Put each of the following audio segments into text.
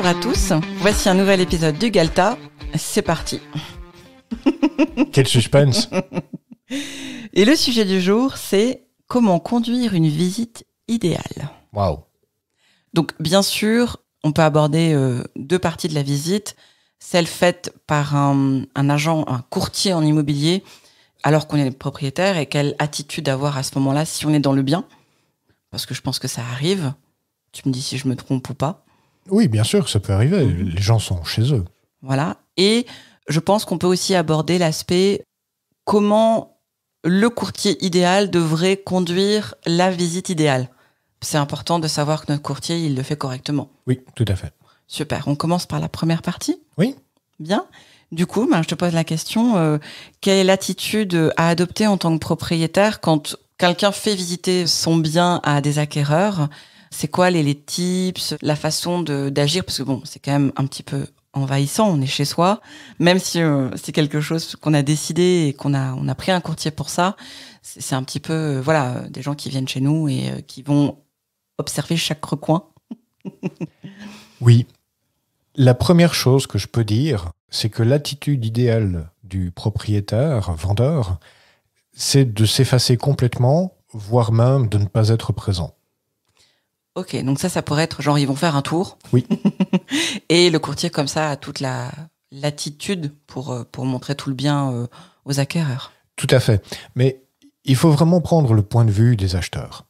Bonjour à tous, voici un nouvel épisode du Galta, c'est parti. Quel suspense. Et le sujet du jour, c'est comment conduire une visite idéale. Waouh. Donc bien sûr, on peut aborder deux parties de la visite, celle faite par un agent, un courtier en immobilier, alors qu'on est propriétaire, et quelle attitude avoir à ce moment-là si on est dans le bien, parce que je pense que ça arrive. Tu me dis si je me trompe ou pas. Oui, bien sûr, ça peut arriver. Les gens sont chez eux. Voilà. Et je pense qu'on peut aussi aborder l'aspect comment le courtier idéal devrait conduire la visite idéale. C'est important de savoir que notre courtier, il le fait correctement. Oui, tout à fait. Super. On commence par la première partie ? Oui. Bien. Du coup, je te pose la question, quelle est l'attitude à adopter en tant que propriétaire quand quelqu'un fait visiter son bien à des acquéreurs ? C'est quoi les tips, la façon d'agir ? Parce que bon, c'est quand même un petit peu envahissant, on est chez soi. Même si c'est quelque chose qu'on a décidé et on a pris un courtier pour ça, c'est un petit peu, des gens qui viennent chez nous et qui vont observer chaque recoin. Oui. La première chose que je peux dire, c'est que l'attitude idéale du propriétaire, vendeur, c'est de s'effacer complètement, voire même de ne pas être présent. Ok, donc ça pourrait être genre ils vont faire un tour. Oui. Et le courtier comme ça a toute l'attitude pour montrer tout le bien aux acquéreurs. Tout à fait. Mais il faut vraiment prendre le point de vue des acheteurs.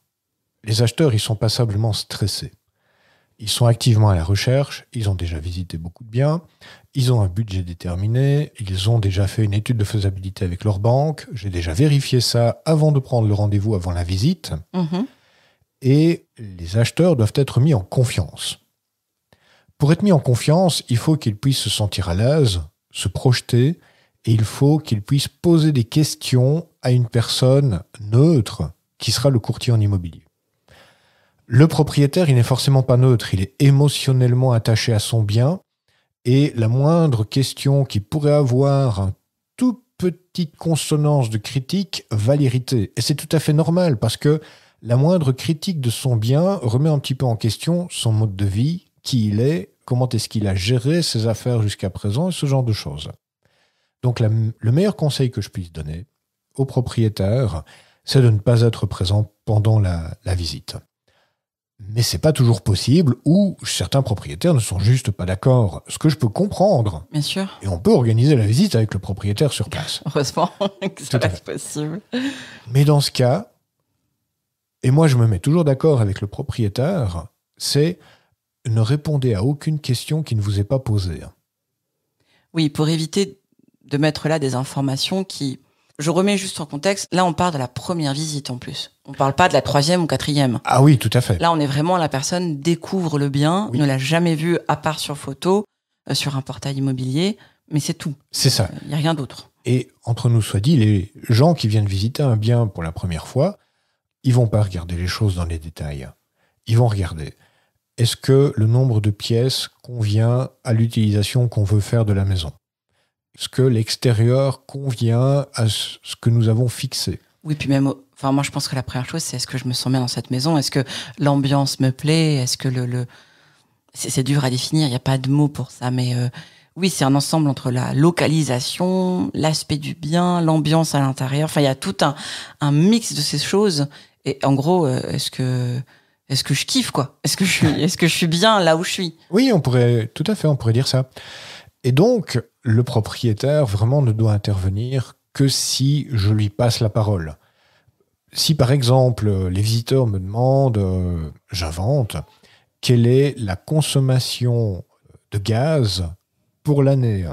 Les acheteurs, ils sont passablement stressés. Ils sont activement à la recherche, ils ont déjà visité beaucoup de biens, ils ont un budget déterminé, ils ont déjà fait une étude de faisabilité avec leur banque, j'ai déjà vérifié ça avant de prendre le rendez-vous avant la visite. Et les acheteurs doivent être mis en confiance. Pour être mis en confiance, il faut qu'ils puissent se sentir à l'aise, se projeter, et il faut qu'ils puissent poser des questions à une personne neutre qui sera le courtier en immobilier. Le propriétaire, il n'est forcément pas neutre, il est émotionnellement attaché à son bien, et la moindre question qui pourrait avoir une toute petite consonance de critique va l'irriter. Et c'est tout à fait normal, parce que la moindre critique de son bien remet un petit peu en question son mode de vie, qui il est, comment est-ce qu'il a géré ses affaires jusqu'à présent, et ce genre de choses. Donc le meilleur conseil que je puisse donner aux propriétaires, c'est de ne pas être présent pendant la visite. Mais c'est pas toujours possible, ou certains propriétaires ne sont juste pas d'accord, ce que je peux comprendre. Bien sûr. Et on peut organiser la visite avec le propriétaire sur place. Heureusement que ça reste possible. Mais dans ce cas, et moi je me mets toujours d'accord avec le propriétaire, c'est ne répondez à aucune question qui ne vous est pas posée. Oui, pour éviter de mettre là des informations qui... Je remets juste en contexte, là on parle de la première visite en plus. On ne parle pas de la 3e ou 4e. Ah oui, tout à fait. Là on est vraiment, la personne découvre le bien, ne l'a jamais vu à part sur photo, sur un portail immobilier, mais c'est tout. C'est ça. Il n'y a rien d'autre. Et entre nous soit dit, les gens qui viennent visiter un bien pour la première fois, ils vont pas regarder les choses dans les détails. Ils vont regarder, est-ce que le nombre de pièces convient à l'utilisation qu'on veut faire de la maison ? Est-ce que l'extérieur convient à ce que nous avons fixé ? Oui, puis même, moi je pense que la première chose, c'est est-ce que je me sens bien dans cette maison ? Est-ce que l'ambiance me plaît ? Est-ce que c'est dur à définir, il n'y a pas de mots pour ça, mais oui, c'est un ensemble entre la localisation, l'aspect du bien, l'ambiance à l'intérieur. Enfin, il y a tout un mix de ces choses. Et en gros, est-ce que je kiffe, quoi ? Est-ce que je suis bien là où je suis ? Oui, on pourrait dire ça. Et donc, le propriétaire vraiment ne doit intervenir que si je lui passe la parole. Si par exemple, les visiteurs me demandent, j'invente, quelle est la consommation de gaz pour l'année ?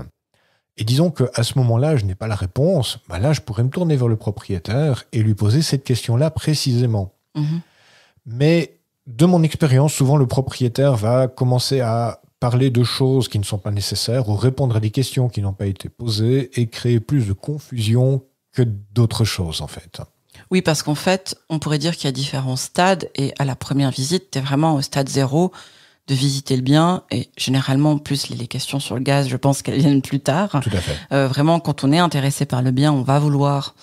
Et disons qu'à ce moment-là, je n'ai pas la réponse, là, je pourrais me tourner vers le propriétaire et lui poser cette question-là précisément. Mais de mon expérience, souvent le propriétaire va commencer à parler de choses qui ne sont pas nécessaires ou répondre à des questions qui n'ont pas été posées et créer plus de confusion que d'autres choses, en fait. Oui, parce qu'en fait, on pourrait dire qu'il y a différents stades et à la première visite, tu es vraiment au stade 0 de visiter le bien et généralement, plus les questions sur le gaz, je pense qu'elles viennent plus tard. Tout à fait. Vraiment, quand on est intéressé par le bien, on va vouloir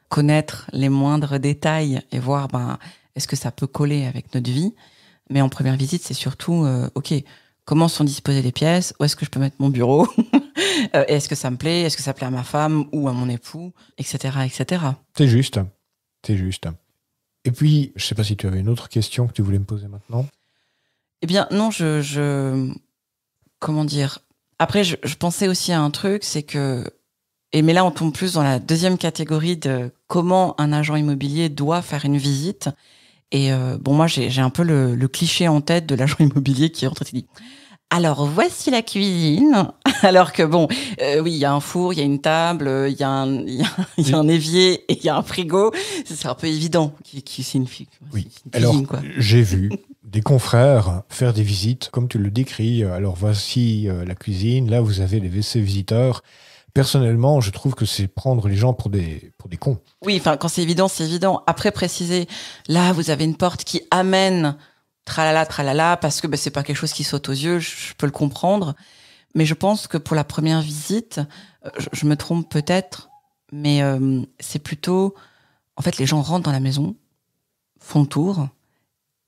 connaître les moindres détails et voir est-ce que ça peut coller avec notre vie. Mais en première visite, c'est surtout, comment sont disposées les pièces, où est-ce que je peux mettre mon bureau, est-ce que ça me plaît, est-ce que ça plaît à ma femme ou à mon époux, etc., etc. C'est juste. C'est juste. Et puis, je ne sais pas si tu avais une autre question que tu voulais me poser maintenant. Eh bien, non, comment dire? Après, je pensais aussi à un truc, c'est que... Mais là, on tombe plus dans la deuxième catégorie de comment un agent immobilier doit faire une visite. Et moi, j'ai un peu le cliché en tête de l'agent immobilier qui rentre et qui dit « Alors, voici la cuisine. » Alors que oui, il y a un four, il y a une table, il y a un évier et il y a un frigo. C'est un peu évident c'est une cuisine. Oui. Alors, j'ai vu des confrères faire des visites, comme tu le décris. Alors, voici la cuisine. Là, vous avez les WC visiteurs. Personnellement, je trouve que c'est prendre les gens pour des cons. Oui, enfin, quand c'est évident, c'est évident. Après, préciser, là, vous avez une porte qui amène tralala, tralala, parce que c'est pas quelque chose qui saute aux yeux, je peux le comprendre. Mais je pense que pour la première visite, je me trompe peut-être, mais c'est plutôt... En fait, les gens rentrent dans la maison, font le tour,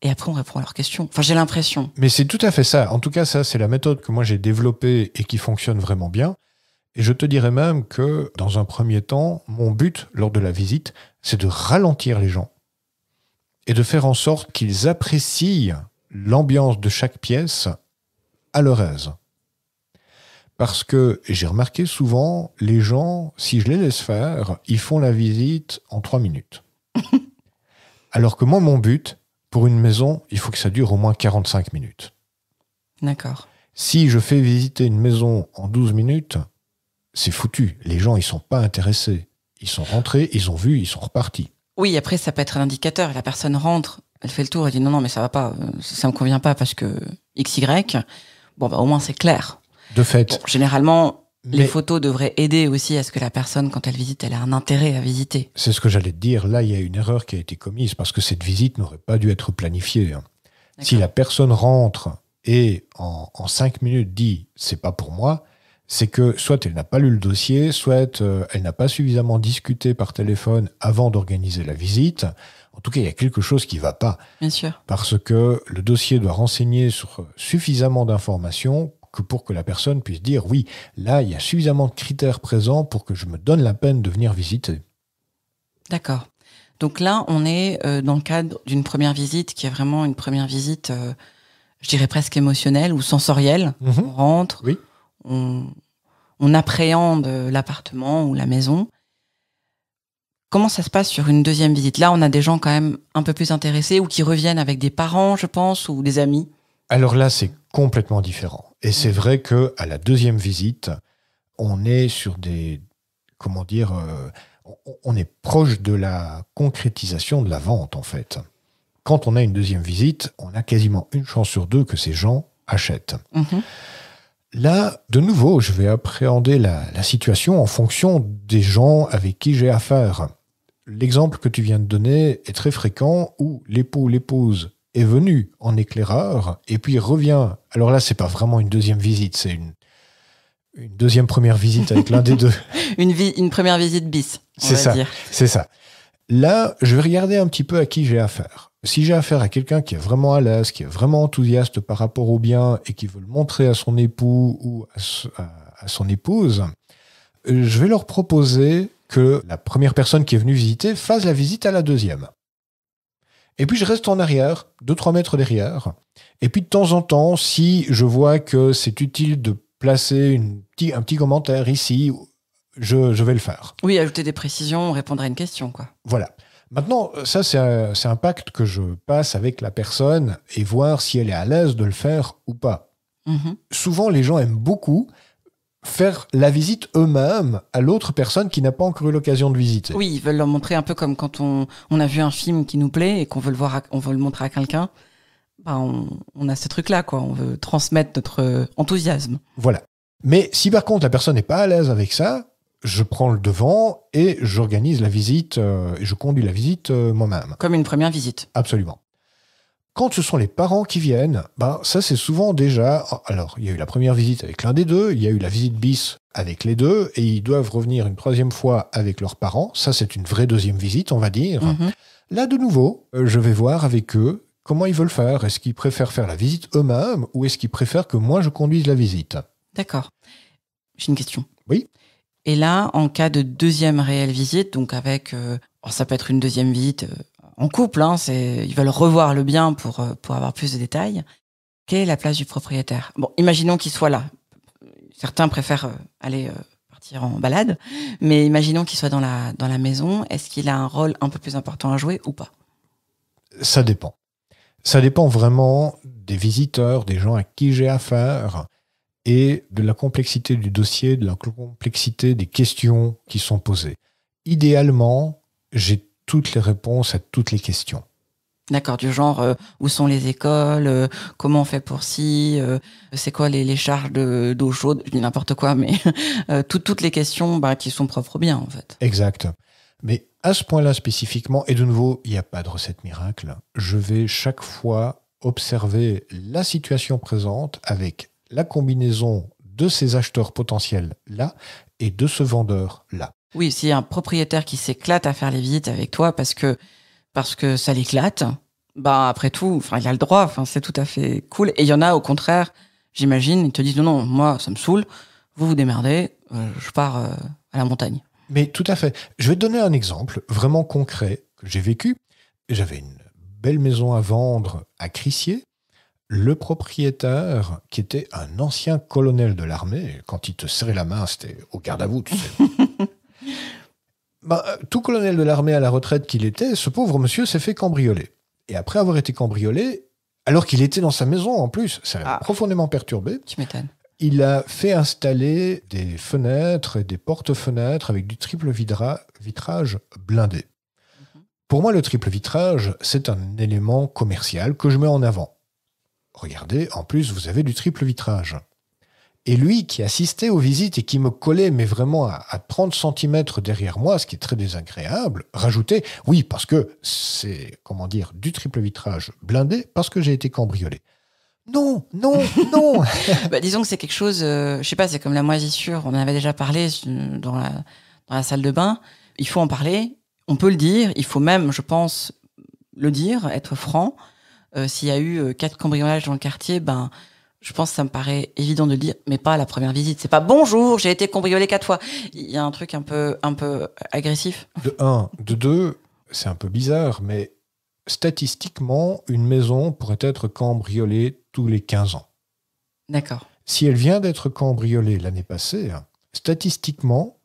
et après, on répond à leurs questions. Enfin, j'ai l'impression. Mais c'est tout à fait ça. En tout cas, ça, c'est la méthode que moi, j'ai développée et qui fonctionne vraiment bien. Et je te dirais même que, dans un premier temps, mon but, lors de la visite, c'est de ralentir les gens et de faire en sorte qu'ils apprécient l'ambiance de chaque pièce à leur aise. Parce que j'ai remarqué souvent, les gens, si je les laisse faire, ils font la visite en 3 minutes. Alors que moi, mon but, pour une maison, il faut que ça dure au moins 45 minutes. D'accord. Si je fais visiter une maison en 12 minutes, c'est foutu. Les gens, ils sont pas intéressés. Ils sont rentrés, ils ont vu, ils sont repartis. Oui, après, ça peut être un indicateur. La personne rentre, elle fait le tour, elle dit non, mais ça va pas, ça me convient pas parce que XY. Bon, au moins, c'est clair. De fait. Bon, généralement, les photos devraient aider aussi à ce que la personne, quand elle visite, elle ait un intérêt à visiter. C'est ce que j'allais te dire. Là, il y a une erreur qui a été commise parce que cette visite n'aurait pas dû être planifiée. Si la personne rentre et en 5 minutes dit « c'est pas pour moi », c'est que soit elle n'a pas lu le dossier, soit elle n'a pas suffisamment discuté par téléphone avant d'organiser la visite. En tout cas, il y a quelque chose qui ne va pas. Bien sûr. Parce que le dossier doit renseigner sur suffisamment d'informations pour que la personne puisse dire « oui, là, il y a suffisamment de critères présents pour que je me donne la peine de venir visiter ». D'accord. Donc là, on est dans le cadre d'une première visite qui est vraiment une première visite, je dirais presque émotionnelle ou sensorielle. Mm-hmm. On rentre, oui. On appréhende l'appartement ou la maison. Comment ça se passe sur une deuxième visite? Là, on a des gens quand même un peu plus intéressés ou qui reviennent avec des parents, je pense, ou des amis. Alors là, c'est complètement différent. Et c'est vrai qu'à la deuxième visite, on est sur des... Comment dire on est proche de la concrétisation de la vente, en fait. Quand on a une deuxième visite, on a quasiment une chance sur 2 que ces gens achètent. Mm-hmm. Là, de nouveau, je vais appréhender la situation en fonction des gens avec qui j'ai affaire. L'exemple que tu viens de donner est très fréquent où l'époux ou l'épouse est venu en éclaireur et puis revient. Alors là, c'est pas vraiment une deuxième visite, c'est une deuxième première visite avec l'un des deux. Une première visite bis, on va dire. C'est ça. Là, je vais regarder un petit peu à qui j'ai affaire. Si j'ai affaire à quelqu'un qui est vraiment à l'aise, qui est vraiment enthousiaste par rapport au bien et qui veut le montrer à son époux ou à son épouse, je vais leur proposer que la première personne qui est venue visiter fasse la visite à la deuxième. Et puis je reste en arrière, 2-3 mètres derrière. Et puis de temps en temps, si je vois que c'est utile de placer un petit commentaire ici, je vais le faire. Oui, ajouter des précisions, répondre à une question, quoi. Voilà. Maintenant, ça, c'est un pacte que je passe avec la personne et voir si elle est à l'aise de le faire ou pas. Mm-hmm. Souvent, les gens aiment beaucoup faire la visite eux-mêmes à l'autre personne qui n'a pas encore eu l'occasion de visiter. Oui, ils veulent leur montrer un peu comme quand on a vu un film qui nous plaît et qu'on veut on veut le montrer à quelqu'un. On a ce truc-là, quoi. On veut transmettre notre enthousiasme. Voilà. Mais si par contre la personne n'est pas à l'aise avec ça, je prends le devant et j'organise la visite, et je conduis la visite moi-même. Comme une première visite. Absolument. Quand ce sont les parents qui viennent, ça c'est souvent déjà... Alors, il y a eu la première visite avec l'un des deux, il y a eu la visite bis avec les deux, et ils doivent revenir une troisième fois avec leurs parents. Ça, c'est une vraie deuxième visite, on va dire. Mm-hmm. Là, de nouveau, je vais voir avec eux comment ils veulent faire. Est-ce qu'ils préfèrent faire la visite eux-mêmes ou est-ce qu'ils préfèrent que moi je conduise la visite? D'accord. J'ai une question. Oui. Et là, en cas de deuxième réelle visite, donc avec, ça peut être une deuxième visite en couple, hein, ils veulent revoir le bien pour avoir plus de détails. Quelle est la place du propriétaire? Bon, imaginons qu'il soit là. Certains préfèrent aller partir en balade, mais imaginons qu'il soit dans la maison. Est-ce qu'il a un rôle un peu plus important à jouer ou pas? Ça dépend. Ça dépend vraiment des visiteurs, des gens à qui j'ai affaire et de la complexité du dossier, de la complexité des questions qui sont posées. Idéalement, j'ai toutes les réponses à toutes les questions. D'accord, du genre où sont les écoles, comment on fait pour c'est quoi les charges d'eau chaude, je dis n'importe quoi, mais toutes les questions qui sont propres au bien en fait. Exact. Mais à ce point-là spécifiquement, et de nouveau, il n'y a pas de recette miracle, je vais chaque fois observer la situation présente avec la combinaison de ces acheteurs potentiels-là et de ce vendeur-là. Oui, s'il y a un propriétaire qui s'éclate à faire les visites avec toi parce que ça l'éclate, après tout, il a le droit, c'est tout à fait cool. Et il y en a, au contraire, j'imagine, ils te disent non, moi, ça me saoule, vous démerdez, je pars à la montagne. Mais tout à fait. Je vais te donner un exemple vraiment concret que j'ai vécu. J'avais une belle maison à vendre à Crissier. Le propriétaire, qui était un ancien colonel de l'armée, quand il te serrait la main, c'était au garde à vous, tu sais. Tout colonel de l'armée à la retraite qu'il était, ce pauvre monsieur s'est fait cambrioler. Et après avoir été cambriolé, alors qu'il était dans sa maison en plus, ça l'a profondément perturbé. Tu m'étonnes. Il a fait installer des fenêtres et des porte-fenêtres avec du triple vitrage blindé. Pour moi, le triple vitrage, c'est un élément commercial que je mets en avant. Regardez, en plus, vous avez du triple vitrage. Et lui, qui assistait aux visites et qui me collait, mais vraiment à 30 cm derrière moi, ce qui est très désagréable, rajoutait, oui, parce que c'est, du triple vitrage blindé, parce que j'ai été cambriolé. Non. Disons que c'est quelque chose, je sais pas, c'est comme la moisissure, on en avait déjà parlé dans la salle de bain. Il faut en parler, on peut le dire, il faut même, je pense, le dire, être franc. S'il y a eu 4 cambriolages dans le quartier, je pense que ça me paraît évident de le dire, mais pas à la première visite. C'est pas bonjour, j'ai été cambriolé 4 fois. Il y a un truc un peu agressif. De 1, de 2, c'est un peu bizarre, mais statistiquement, une maison pourrait être cambriolée tous les 15 ans. D'accord. Si elle vient d'être cambriolée l'année passée, statistiquement,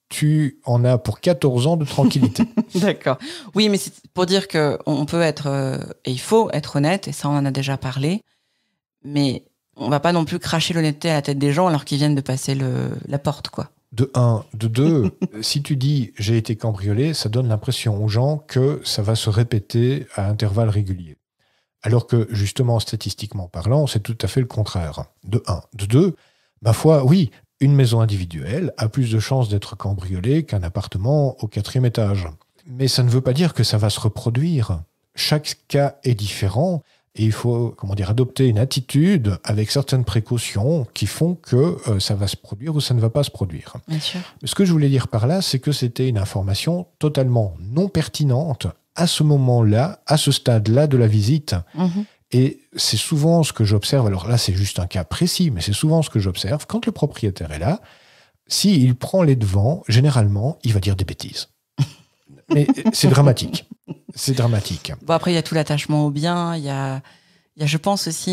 tu en as pour 14 ans de tranquillité. D'accord. Oui, mais c'est pour dire qu'on peut être, et il faut être honnête, et ça on en a déjà parlé, mais on va pas non plus cracher l'honnêteté à la tête des gens alors qu'ils viennent de passer la porte, quoi. De 1. De 2, si tu dis « j'ai été cambriolé », ça donne l'impression aux gens que ça va se répéter à intervalles réguliers. Alors que, justement, statistiquement parlant, c'est tout à fait le contraire. De 1. De 2, ma foi, oui, une maison individuelle a plus de chances d'être cambriolée qu'un appartement au 4e étage. Mais ça ne veut pas dire que ça va se reproduire. Chaque cas est différent. Et il faut adopter une attitude avec certaines précautions qui font que ça va se produire ou ça ne va pas se produire. Bien sûr. Ce que je voulais dire par là, c'est que c'était une information totalement non pertinente à ce moment-là, à ce stade-là de la visite. Mmh. Et c'est souvent ce que j'observe, alors là c'est juste un cas précis, mais c'est souvent ce que j'observe, quand le propriétaire est là, s'il prend les devants, généralement, il va dire des bêtises. Mais c'est dramatique. C'est dramatique. Bon, après, il y a tout l'attachement au bien. Il y a, je pense aussi,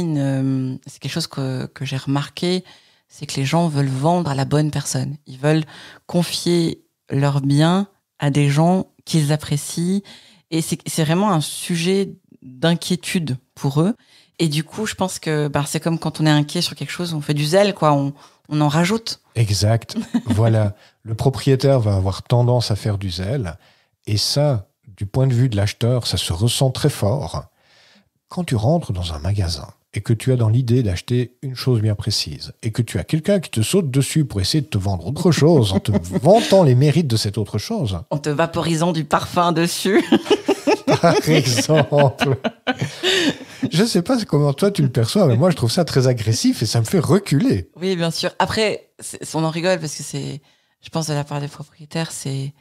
c'est quelque chose que j'ai remarqué, c'est que les gens veulent vendre à la bonne personne. Ils veulent confier leurs biens à des gens qu'ils apprécient. Et c'est vraiment un sujet d'inquiétude pour eux. Et du coup, je pense que c'est comme quand on est inquiet sur quelque chose, on fait du zèle, quoi. On en rajoute. Exact. Voilà. Le propriétaire va avoir tendance à faire du zèle. Et ça, du point de vue de l'acheteur, ça se ressent très fort. Quand tu rentres dans un magasin et que tu as dans l'idée d'acheter une chose bien précise et que tu as quelqu'un qui te saute dessus pour essayer de te vendre autre chose en te vantant les mérites de cette autre chose. En te vaporisant du parfum dessus. Par exemple. Je ne sais pas comment toi tu le perçois, mais moi je trouve ça très agressif et ça me fait reculer. Oui, bien sûr. Après, on en rigole parce que je pense de la part des propriétaires, c'est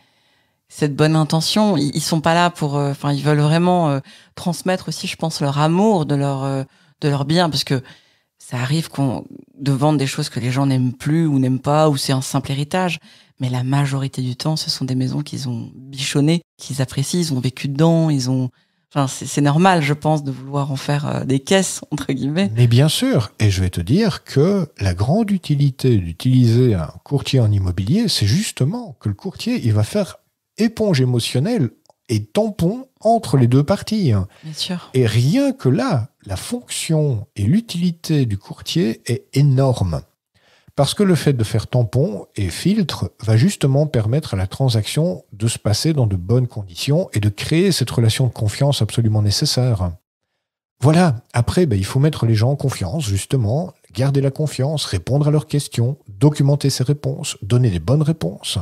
cette bonne intention. Ils sont pas là pour, ils veulent vraiment transmettre aussi, je pense, leur amour de leur bien, parce que ça arrive de vendre des choses que les gens n'aiment plus ou n'aiment pas, ou c'est un simple héritage. Mais la majorité du temps, ce sont des maisons qu'ils ont bichonnées, qu'ils apprécient, ils ont vécu dedans, c'est normal, je pense, de vouloir en faire des caisses, entre guillemets. Mais bien sûr, et je vais te dire que la grande utilité d'utiliser un courtier en immobilier, c'est justement que le courtier, il va faire éponge émotionnelle et tampon entre les deux parties. Bien sûr. Et rien que là, la fonction et l'utilité du courtier est énorme. Parce que le fait de faire tampon et filtre va justement permettre à la transaction de se passer dans de bonnes conditions et de créer cette relation de confiance absolument nécessaire. Voilà, après, il faut mettre les gens en confiance, justement, garder la confiance, répondre à leurs questions, documenter ses réponses, donner des bonnes réponses.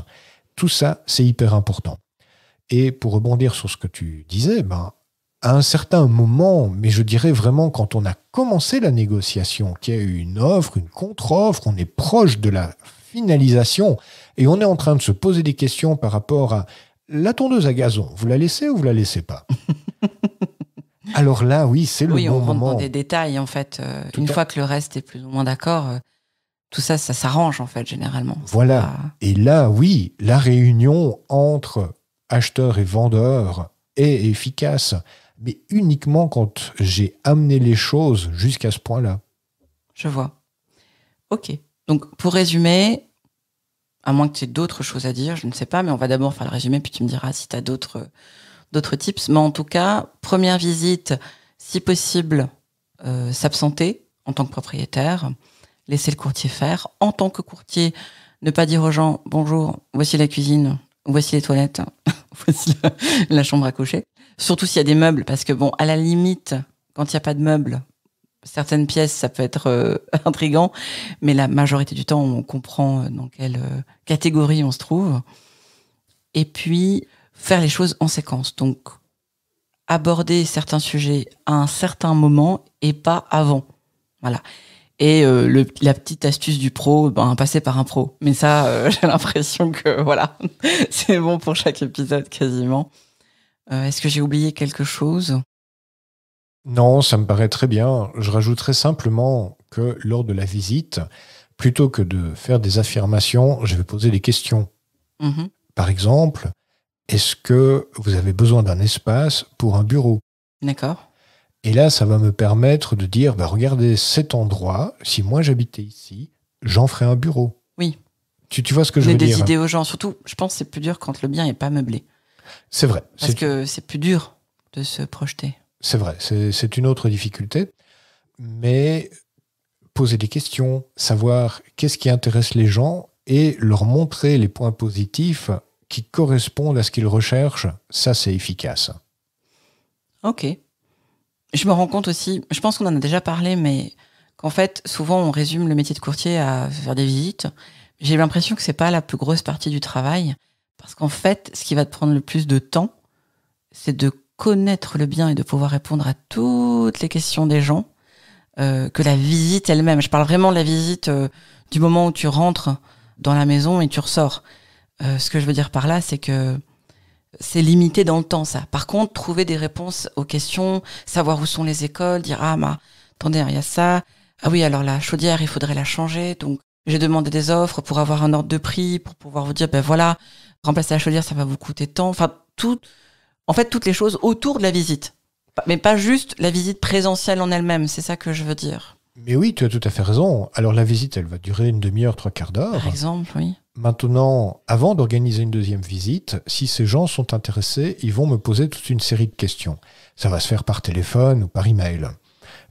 Tout ça, c'est hyper important. Et pour rebondir sur ce que tu disais, à un certain moment, mais je dirais vraiment quand on a commencé la négociation, qu'il y a eu une offre, une contre-offre, on est proche de la finalisation et on est en train de se poser des questions par rapport à la tondeuse à gazon, vous la laissez ou vous la laissez pas? Alors là, oui, c'est le bon moment. Oui, on rentre dans des détails, en fait. Une fois que le reste est plus ou moins d'accord, tout ça, ça s'arrange, en fait, généralement. Voilà. Et là, oui, la réunion entre acheteurs et vendeurs est efficace, mais uniquement quand j'ai amené les choses jusqu'à ce point-là. Je vois. Ok. Donc, pour résumer, à moins que tu aies d'autres choses à dire, je ne sais pas, mais on va d'abord faire le résumé, puis tu me diras si tu as d'autres tips. Mais en tout cas, première visite, si possible, s'absenter en tant que propriétaire, laisser le courtier faire. En tant que courtier, ne pas dire aux gens « Bonjour, voici la cuisine, voici les toilettes, voici la chambre à coucher ». Surtout s'il y a des meubles, parce que à la limite, quand il n'y a pas de meubles, certaines pièces, ça peut être intriguant, mais la majorité du temps, on comprend dans quelle catégorie on se trouve. Et puis, faire les choses en séquence. Donc, aborder certains sujets à un certain moment et pas avant. Voilà. Et la petite astuce du pro, passer par un pro. Mais ça, j'ai l'impression que, voilà, c'est bon pour chaque épisode quasiment. Est-ce que j'ai oublié quelque chose? Non, ça me paraît très bien. Je rajouterais simplement que lors de la visite, plutôt que de faire des affirmations, je vais poser des questions. Mmh. Par exemple, est-ce que vous avez besoin d'un espace pour un bureau? D'accord. Et là, ça va me permettre de dire, regardez cet endroit, si moi j'habitais ici, j'en ferais un bureau. Oui. Tu vois ce que je veux dire? Donner des idées aux gens. Surtout, je pense que c'est plus dur quand le bien n'est pas meublé. C'est vrai. Parce que c'est plus dur de se projeter. C'est vrai, c'est une autre difficulté. Mais poser des questions, savoir qu'est-ce qui intéresse les gens et leur montrer les points positifs qui correspondent à ce qu'ils recherchent, ça c'est efficace. Ok. Je me rends compte aussi, je pense qu'on en a déjà parlé, mais qu'en fait, souvent on résume le métier de courtier à faire des visites. J'ai l'impression que c'est pas la plus grosse partie du travail. Parce qu'en fait, ce qui va te prendre le plus de temps, c'est de connaître le bien et de pouvoir répondre à toutes les questions des gens, que la visite elle-même. Je parle vraiment de la visite du moment où tu rentres dans la maison et tu ressors. Ce que je veux dire par là, c'est que c'est limité dans le temps, ça. Par contre, trouver des réponses aux questions, savoir où sont les écoles, dire « Ah, attendez, il y a ça. Ah oui, alors la chaudière, il faudrait la changer. » Donc, j'ai demandé des offres pour avoir un ordre de prix, pour pouvoir vous dire « voilà, remplacer la chaudière, ça va vous coûter tant. » Enfin, toutes les choses autour de la visite. Mais pas juste la visite présentielle en elle-même, c'est ça que je veux dire. Mais oui, tu as tout à fait raison. Alors la visite, elle va durer une demi-heure, 3/4 d'heure. Par exemple, oui. Maintenant, avant d'organiser une deuxième visite, si ces gens sont intéressés, ils vont me poser toute une série de questions. Ça va se faire par téléphone ou par email.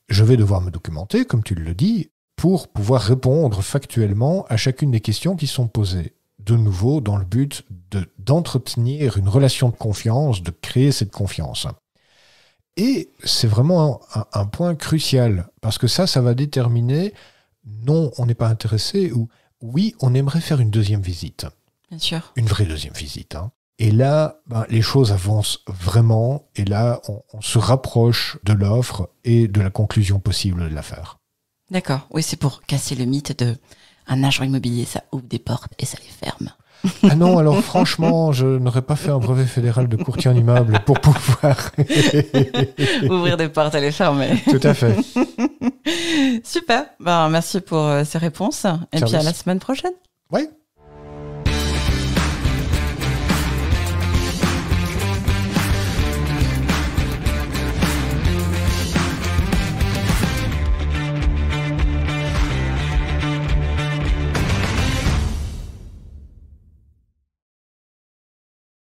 Je vais devoir me documenter, comme tu le dis, pour pouvoir répondre factuellement à chacune des questions qui sont posées. De nouveau, dans le but d'entretenir une relation de confiance, de créer cette confiance. Et c'est vraiment un point crucial, parce que ça va déterminer non, on n'est pas intéressé, ou oui, on aimerait faire une deuxième visite. Bien sûr. Une vraie deuxième visite. Et là, les choses avancent vraiment, et là, on se rapproche de l'offre et de la conclusion possible de l'affaire. D'accord. Oui, c'est pour casser le mythe de un agent immobilier, ça ouvre des portes et ça les ferme. Ah non, alors franchement, je n'aurais pas fait un brevet fédéral de courtier en immeuble pour pouvoir ouvrir des portes et les fermer. Tout à fait. Super. Ben, merci pour ces réponses. Et puis à la semaine prochaine. Oui.